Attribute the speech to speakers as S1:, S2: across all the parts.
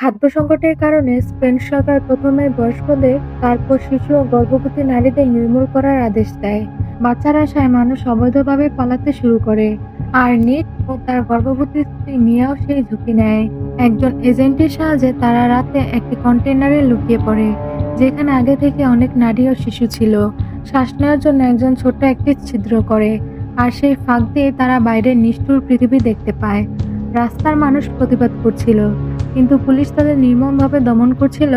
S1: খাদ্য সংকটের কারণে স্পেন সরকার প্রথমে বয়স্কদের, তারপর শিশু ও গর্ভবতী নারীদের নির্মূল করার আদেশ দেয়। বাচ্চার আশায় মানুষ অবৈধভাবে পালাতে শুরু করে, আর নিক ও তার গর্ভবতী স্ত্রী মিয়াও সেই ঝুঁকি নেয়। একজন এজেন্টের সাহায্যে তারা রাতে একটি কন্টেইনারে লুকিয়ে পড়ে, যেখানে আগে থেকে অনেক নারী ও শিশু ছিল। শ্বাস নেওয়ার জন্য একজন ছোট্ট একটি ছিদ্র করে, আর সেই ফাঁক দিয়ে তারা বাইরের নিষ্ঠুর পৃথিবী দেখতে পায়। রাস্তার মানুষ প্রতিবাদ করছিল, কিন্তু পুলিশ তাদের নির্মমভাবে দমন করছিল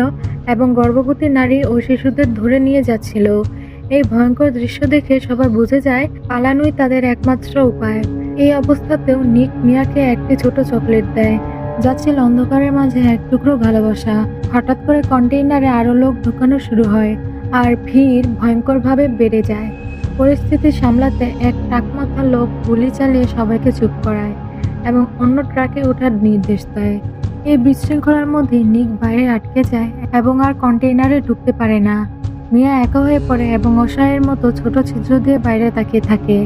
S1: এবং গর্ভবতী নারী ও শিশুদের ধরে নিয়ে যাচ্ছিল। এই ভয়ঙ্কর দৃশ্য দেখে সবাই বুঝে যায় পালানোই তাদের একমাত্র উপায়। এই অবস্থাতেও নিক মিয়াকে একটি ছোট চকলেট দেয়, যা ছিল অন্ধকারের মাঝে এক টুকরো ভালোবাসা। হঠাৎ করে কন্টেইনারে আরো লোক ঢুকানো শুরু হয়, আর ভিড় ভয়ঙ্করভাবে বেড়ে যায়। পরিস্থিতি সামলাতে এক টাকমাথা লোক গুলি চালিয়ে সবাইকে চুপ করায় এবং অন্য ট্রাকে ওঠার নির্দেশ দেয়। এই বিশৃঙ্খলার মধ্যে নিক বাইরে আটকে যায় এবং আর কন্টেইনারে ঢুকতে পারে না। মিয়া একা হয়ে পড়ে এবং অসহায়ের মতো ছোট ছিদ্র দিয়ে বাইরে তাকিয়ে থাকে।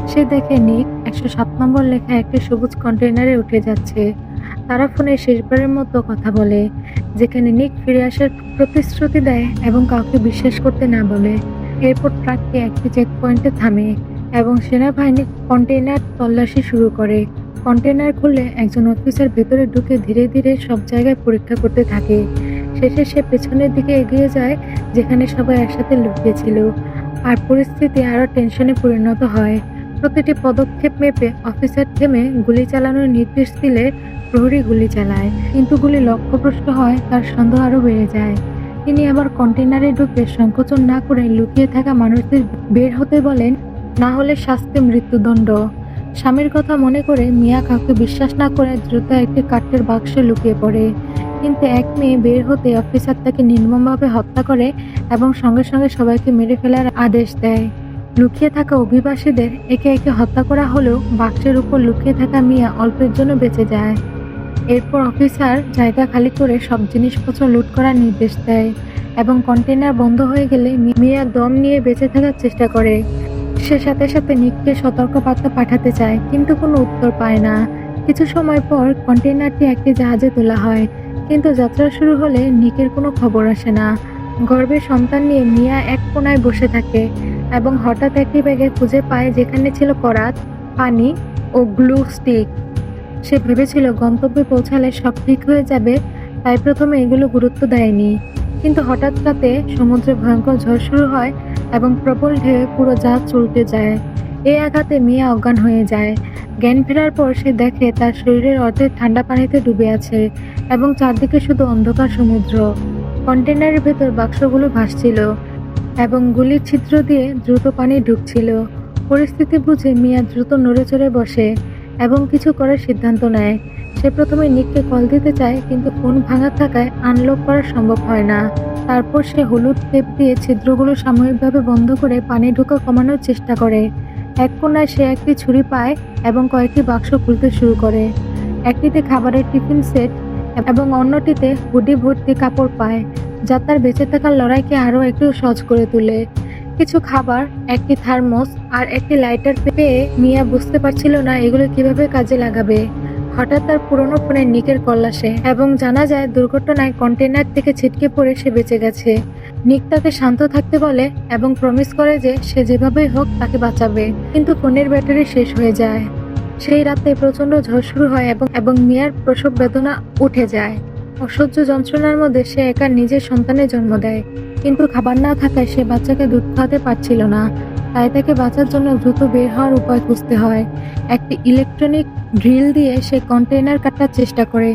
S1: সে দেখে নিক 107 নম্বর লেখা একটি সবুজ কন্টেইনারে উঠে যাচ্ছে। তারা ফোনে শেষবারের মতো কথা বলে, যেখানে নিক ফিরে আসার প্রতিশ্রুতি দেয় এবং কাউকে বিশ্বাস করতে না বলে। এরপর ট্রাকটি একটি চেকপয়েন্টে থামে এবং সেনাবাহিনী কন্টেইনার তল্লাশি শুরু করে। কন্টেইনার খুললে একজন অফিসার ভেতরে ঢুকে ধীরে ধীরে সব জায়গায় পরীক্ষা করতে থাকে। শেষে সে পেছনের দিকে এগিয়ে যায়, যেখানে সবাই একসাথে লুকিয়েছিল, আর পরিস্থিতি আরো টেনশনে পরিণত হয়। প্রতিটি পদক্ষেপ মেপে অফিসার থেমে গুলি চালানোর নির্দেশ দিলে প্রহরী গুলি চালায়, কিন্তু গুলি লক্ষ্যভ্রষ্ট হয়। তার সন্দেহ আরো বেড়ে যায়। তিনি আবার কন্টেইনারে ঢুকে সংকোচন না করে লুকিয়ে থাকা মানুষদের বের হতে বলেন, না হলে শাস্তি মৃত্যুদণ্ড। স্বামীর কথা মনে করে মিয়া কাউকে বিশ্বাস না করে দ্রুত একটি কাঠের বাক্সে লুকিয়ে পড়ে, কিন্তু এক মেয়ে বের হতে অফিসার তাকে নির্মমভাবে হত্যা করে এবং সঙ্গে সঙ্গে সবাইকে মেরে ফেলার আদেশ দেয়। লুকিয়ে থাকা অভিবাসীদের একে একে হত্যা করা হলেও বাক্সের উপর লুকিয়ে থাকা মিয়া অল্পের জন্য বেঁচে যায়। এরপর অফিসার জায়গা খালি করে সব জিনিসপত্র লুট করার নির্দেশ দেয় এবং কন্টেইনার বন্ধ হয়ে গেলে মিয়া দম নিয়ে বেঁচে থাকার চেষ্টা করে। সে সাথে সাথে নিককে সতর্কবার্তা পাঠাতে চায়, কিন্তু কোনো উত্তর পায় না। কিছু সময় পর কন্টেইনারটি একটি জাহাজে তোলা হয়, কিন্তু যাত্রা শুরু হলে নিকের কোনো খবর আসে না। গর্ভে সন্তান নিয়ে মিয়া এক কোণায় বসে থাকে এবং হঠাৎ একটি ব্যাগে খুঁজে পায়, যেখানে ছিল করাত, পানি ও গ্লু স্টিক। সে ভেবেছিল গন্তব্যে পৌঁছালে সব ঠিক হয়ে যাবে, তাই প্রথমে এগুলো গুরুত্ব দেয়নি। কিন্তু হঠাৎ রাতে সমুদ্রে ভয়ঙ্কর ঝড় শুরু হয় এবং প্রবল ঢেউ পুরো জাহাজ উল্টে যায়। এই আঘাতে মিয়া অজ্ঞান হয়ে যায়। জ্ঞান ফেরার পর সে দেখে তার শরীরের অর্ধেক ঠান্ডা পানিতে ডুবে আছে এবং চারদিকে শুধু অন্ধকার সমুদ্র। কন্টেইনারের ভেতর বাক্সগুলো ভাসছিল এবং গুলির ছিদ্র দিয়ে দ্রুত পানি ঢুকছিল। পরিস্থিতি বুঝে মিয়া দ্রুত নড়ে চড়ে বসে এবং কিছু করার সিদ্ধান্ত নেয়। সে প্রথমে নিককে কল দিতে চায়, কিন্তু ফোন ভাঙা থাকায় আনলক করা সম্ভব হয় না। তারপর সে হলুদ টেপ দিয়ে ছিদ্রগুলো সাময়িকভাবে বন্ধ করে পানি ঢোকা কমানোর চেষ্টা করে। এক কোণায় সে একটি ছুরি পায় এবং কয়েকটি বাক্স খুলতে শুরু করে। একটিতে খাবারের টিফিন সেট এবং অন্যটিতে হুডি ভর্তি কাপড় পায়, যা তার বেঁচে থাকার লড়াইকে আরও একটু সহজ করে তোলে। কিছু খাবার, একটি থার্মোস আর একটি লাইটার পেয়ে মিয়া বুঝতে পারছিল না এগুলো কিভাবে কাজে লাগাবে। হঠাৎ তার পুরনো ফোনে নিকের কল আসে এবং জানা যায় দুর্ঘটনায় কন্টেইনার থেকে ছিটকে পড়ে সে বেঁচে গেছে। নিক তাকে শান্ত থাকতে বলে এবং প্রমিস করে যে সে যেভাবেই হোক তাকে বাঁচাবে, কিন্তু ফোনের ব্যাটারি শেষ হয়ে যায়। সেই রাতে প্রচণ্ড ঝড় শুরু হয় এবং মিয়ার প্রসব বেদনা উঠে যায়। অসহ্য যন্ত্রণার মধ্যে সে একা নিজের সন্তানের জন্ম দেয়, কিন্তু খাবার না থাকায় সে বাচ্চাকে দুধ খাওয়াতে পারছিল না। তাই তাকে বাঁচার জন্য দ্রুত বের হওয়ার উপায় খুঁজতে হয়। একটি ইলেকট্রনিক ড্রিল দিয়ে সে কন্টেইনার কাটার চেষ্টা করে,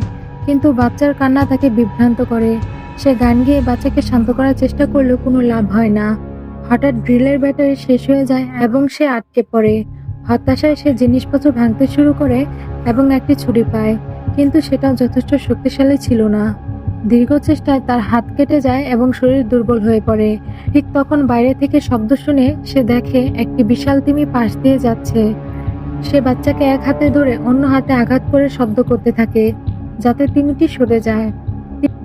S1: কিন্তু বাচ্চার কান্না তাকে বিভ্রান্ত করে। সে গান গেয়ে বাচ্চাকে শান্ত করার চেষ্টা করলেও কোনো লাভ হয় না। হঠাৎ ড্রিলের ব্যাটারি শেষ হয়ে যায় এবং সে আটকে পড়ে। হতাশায় সে জিনিসপত্র ভাঙতে শুরু করে এবং একটি ছুরি পায়, কিন্তু সেটাও যথেষ্ট শক্তিশালী ছিল না। দীর্ঘ চেষ্টায় তার হাত কেটে যায় এবং শরীর দুর্বল হয়ে পড়ে। ঠিক তখন বাইরে থেকে শব্দ শুনে সে দেখে একটি বিশাল তিমি পাশ দিয়ে যাচ্ছে। সে বাচ্চাকে এক হাতে ধরে অন্য হাতে আঘাত করে শব্দ করতে থাকে, যাতে তিমিটি সরে যায়।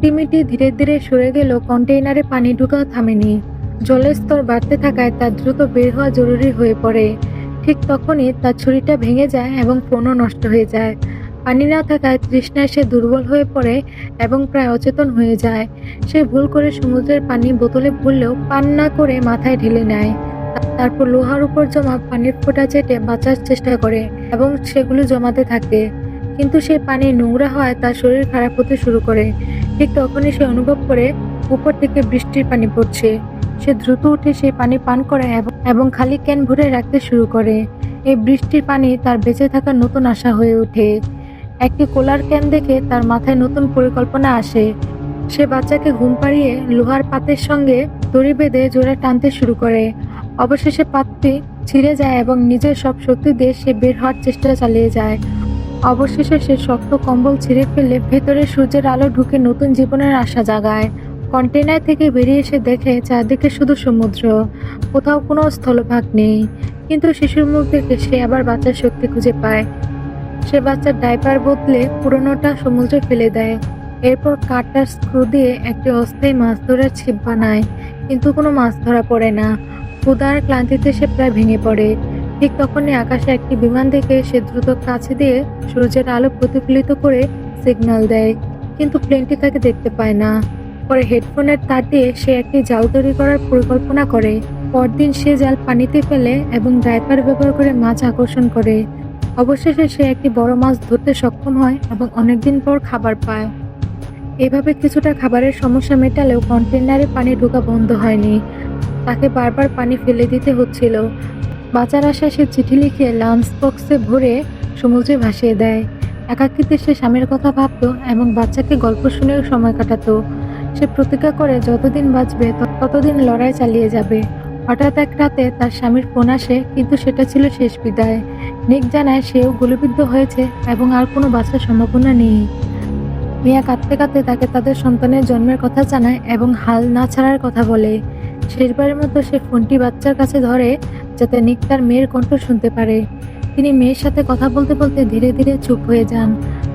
S1: তিমিটি ধীরে ধীরে সরে গেলেও কন্টেইনারে পানি ঢোকা থামেনি। জলের স্তর বাড়তে থাকায় তার দ্রুত বের হওয়া জরুরি হয়ে পড়ে। ঠিক তখনই তার ছুরিটা ভেঙে যায় এবং ফোনও নষ্ট হয়ে যায়। পানি না থাকায় তৃষ্ণায় সে দুর্বল হয়ে পড়ে এবং প্রায় অচেতন হয়ে যায়। সে ভুল করে সমুদ্রের পানি বোতলে ভরলেও পান না করে মাথায় ঢেলে নেয়। তারপর লোহার উপর জমা পানির ফোঁটা চেটে বাঁচার চেষ্টা করে এবং সেগুলো জমাতে থাকে। কিন্তু সেই পানি নোংরা হওয়ায় তার শরীর খারাপ হতে শুরু করে। ঠিক তখনই সে অনুভব করে উপর থেকে বৃষ্টির পানি পড়ছে। সে দ্রুত উঠে সেই পানি পান করে এবং খালি ক্যান ভরে রাখতে শুরু করে। এই বৃষ্টির পানি তার বেঁচে থাকার নতুন আশা হয়ে ওঠে। একটি কোলার ক্যান দেখে তার মাথায় নতুন পরিকল্পনা আসে। সে বাচ্চাকে ঘুম পাড়িয়ে লোহার পাতের সঙ্গে দড়ি বেঁধে জোরে টানতে শুরু করে। অবশেষে পাতটি ছিঁড়ে যায় এবং নিজের সব শক্তি দিয়ে সে বের হওয়ার চেষ্টা চালিয়ে যায়। অবশেষে সে শক্ত কম্বল ছিঁড়ে ফেলে ভেতরে সূর্যের আলো ঢুকে নতুন জীবনের আশা জাগায়। কন্টেনার থেকে বেরিয়ে এসে দেখে চারদিকে শুধু সমুদ্র, কোথাও কোনো স্থলভাগ নেই। কিন্তু শিশুর মুখ দেখে সে আবার বাঁচার শক্তি খুঁজে পায়। সে বাচ্চার ডাইপার বদলে পুরনোটা সমুদ্রে ফেলে দেয়। এরপর কাটার স্ক্রু দিয়ে একটি অস্থায়ী মাছ ধরার ছিপ বানায়, কিন্তু কোনো মাছ ধরা পড়ে না। ক্ষুধা আর ক্লান্তিতে সে প্রায় ভেঙে পড়ে। ঠিক তখনই আকাশে একটি বিমান দেখে সে দ্রুত কাছে দিয়ে সূর্যের আলো প্রতিফলিত করে সিগন্যাল দেয়, কিন্তু প্লেনটি তাকে দেখতে পায় না। পরে হেডফোনের তার দিয়ে সে একটি জাল তৈরি করার পরিকল্পনা করে। পরদিন সে জাল পানিতে ফেলে এবং ডাইপার ব্যবহার করে মাছ আকর্ষণ করে। অবশেষে সে একটি বড় মাছ ধরতে সক্ষম হয় এবং অনেকদিন পর খাবার পায়। এভাবে কিছুটা খাবারের সমস্যা মেটালেও কন্টেনারে পানি ঢোকা বন্ধ হয়নি। তাকে বারবার পানি ফেলে দিতে হচ্ছিল। বাঁচার আশায় সে চিঠি লিখে লাঞ্চ বক্সে ভরে সমুদ্রে ভাসিয়ে দেয়। একাকিত্বে সে স্বামীর কথা ভাবতো এবং বাচ্চাকে গল্প শুনেও সময় কাটাতো। সে প্রতিজ্ঞা করে যতদিন বাঁচবে ততদিন লড়াই চালিয়ে যাবে। হঠাৎ এক রাতে তার স্বামীর ফোন আসে, কিন্তু সেটা ছিল শেষ বিদায়। নিক জানায় সেও গুলিবিদ্ধ হয়েছে এবং আর কোনো বাঁচার সম্ভাবনা নেই। মিয়া কাঁদতে কাঁদতে তাকে তাদের সন্তানের জন্মের কথা জানায় এবং হাল না ছাড়ার কথা বলে। শেষবারের মতো সে ফোনটি বাচ্চার কাছে ধরে, যাতে নিক তার মেয়ের কণ্ঠ শুনতে পারে। তিনি মেয়ের সাথে কথা বলতে বলতে ধীরে ধীরে চুপ হয়ে যান,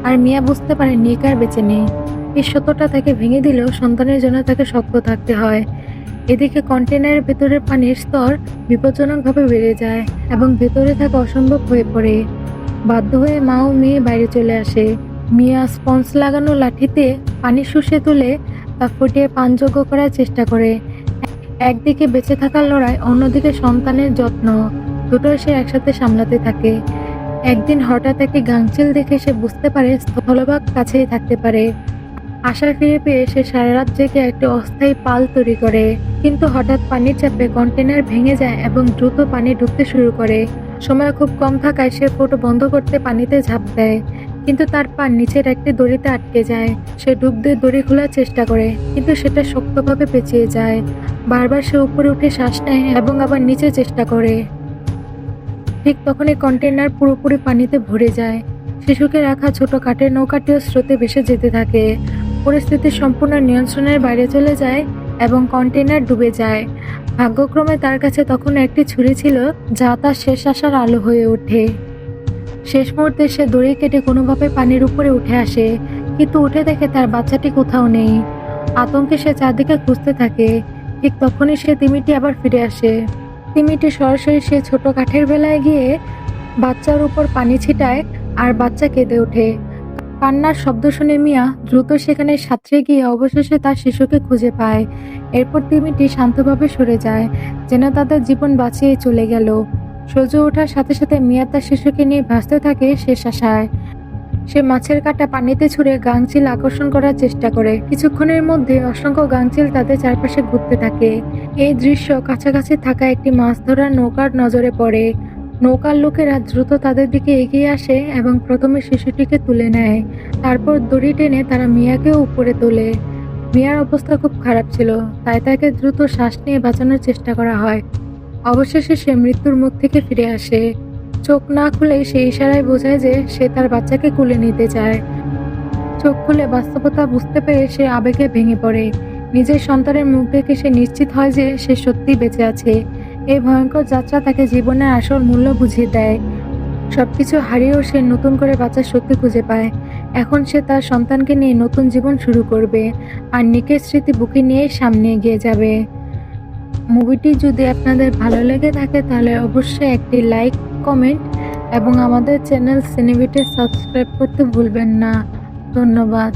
S1: আর মিয়া বুঝতে পারে নিক আর বেঁচে নেই। এই সত্যটা তাকে ভেঙে দিলেও সন্তানের জন্য তাকে শক্ত থাকতে হয়। এদিকে কন্টেনারের ভেতরের পানির স্তর বিপজ্জনকভাবে বেড়ে যায় এবং ভেতরে থাকা অসম্ভব হয়ে পড়ে। বাধ্য হয়ে মা ও মেয়ে বাইরে চলে আসে। মিয়া স্পঞ্জ লাগানো লাঠিতে পানি শুষে তুলে তা ফুটিয়ে পানযোগ্য করার চেষ্টা করে। একদিকে বেঁচে থাকার লড়াই, অন্যদিকে সন্তানের যত্ন, দুটোই সে একসাথে সামলাতে থাকে। একদিন হঠাৎ একটি গাংচিল দেখে সে বুঝতে পারে স্থলভাগ কাছেই থাকতে পারে। আশা ফিরে পেয়ে সে সারা রাত জেগে একটি অস্থায়ী পাল তৈরি করে। কিন্তু হঠাৎ পানির চাপে কন্টেনার ভেঙে যায় এবং দ্রুত পানি ঢুকতে শুরু করে। সময় খুব কম থাকায় সে ফুটো বন্ধ করতে পানিতে ঝাঁপ দেয়, কিন্তু তার পা নিচের একটি দড়িতে আটকে যায়। সে ডুব দিয়ে দড়ি খোলার চেষ্টা করে, কিন্তু সেটা শক্তভাবে পেঁচিয়ে যায়। বারবার সে উপরে উঠে শ্বাস নেয় এবং আবার নিচে চেষ্টা করে। ঠিক তখনই কন্টেনার পুরোপুরি পানিতে ভরে যায়। শিশুকে রাখা ছোট কাঠের নৌকাটিও স্রোতে ভেসে যেতে থাকে। পরিস্থিতি সম্পূর্ণ নিয়ন্ত্রণের বাইরে চলে যায় এবং কন্টেনার ডুবে যায়। ভাগ্যক্রমে তার কাছে তখন একটি ছুরি ছিল, যা তার শেষ আশার আলো হয়ে ওঠে। শেষ মুহূর্তে সে দড়ি কেটে কোনোভাবে পানির উপরে উঠে আসে, কিন্তু উঠে দেখে তার বাচ্চাটি কোথাও নেই। আতঙ্কে সে চারদিকে খুঁজতে থাকে। ঠিক তখনই সে তিমিটি আবার ফিরে আসে। তিমিটি সরাসরি সে ছোট কাঠের বেলায় গিয়ে বাচ্চার উপর পানি ছিটায় আর বাচ্চা কেঁদে ওঠে। কান্নার শব্দ শুনে মিয়া দ্রুত সেখানে সাঁতরে গিয়ে অবশেষে তার শিশুকে খুঁজে পায়। এরপর তিমিটি শান্তভাবে সরে যায়, যেন তাদের জীবন বাঁচিয়ে চলে গেল। সূর্য ওঠার সাথে সাথে মিয়া তার শিশুকে নিয়ে ভাসতে থাকে শেষ আশায়। সে মাছের কাঁটা পানিতে ছুঁড়ে গাংচিল আকর্ষণ করার চেষ্টা করে। কিছুক্ষণের মধ্যে অসংখ্য গাংচিল তাদের চারপাশে ঘুরতে থাকে। এই দৃশ্য কাছাকাছি থাকা একটি মাছ ধরার নৌকার নজরে পড়ে। নৌকার লোকেরা দ্রুত তাদের দিকে এগিয়ে আসে এবং প্রথমে শিশুটিকে তুলে নেয়। তারপর দড়ি টেনে তারা মিয়াকেও উপরে তোলে। মিয়ার অবস্থা খুব খারাপ ছিল, তাই তাকে দ্রুত শ্বাস নিয়ে বাঁচানোর চেষ্টা করা হয়। অবশেষে সে মৃত্যুর মুখ থেকে ফিরে আসে। চোখ না খুলে সে ইশারায় বোঝায় যে সে তার বাচ্চাকে কুলে নিতে চায়। চোখ খুলে বাস্তবতা বুঝতে পেরে সে আবেগে ভেঙে পড়ে। নিজের সন্তানের মুখ দেখে সে নিশ্চিত হয় যে সে সত্যিই বেঁচে আছে। এই ভয়ঙ্কর যাত্রা তাকে জীবনের আসল মূল্য বুঝিয়ে দেয়। সবকিছু হারিয়েও সে নতুন করে বাঁচার শক্তি খুঁজে পায়। এখন সে তার সন্তানকে নিয়ে নতুন জীবন শুরু করবে, আর নিকের স্মৃতি বুকে নিয়ে সামনে এগিয়ে যাবে। মুভিটি যদি আপনাদের ভালো লেগে থাকে তাহলে অবশ্যই একটি লাইক, কমেন্ট এবং আমাদের চ্যানেল সিনেবিটে সাবস্ক্রাইব করতে ভুলবেন না। ধন্যবাদ।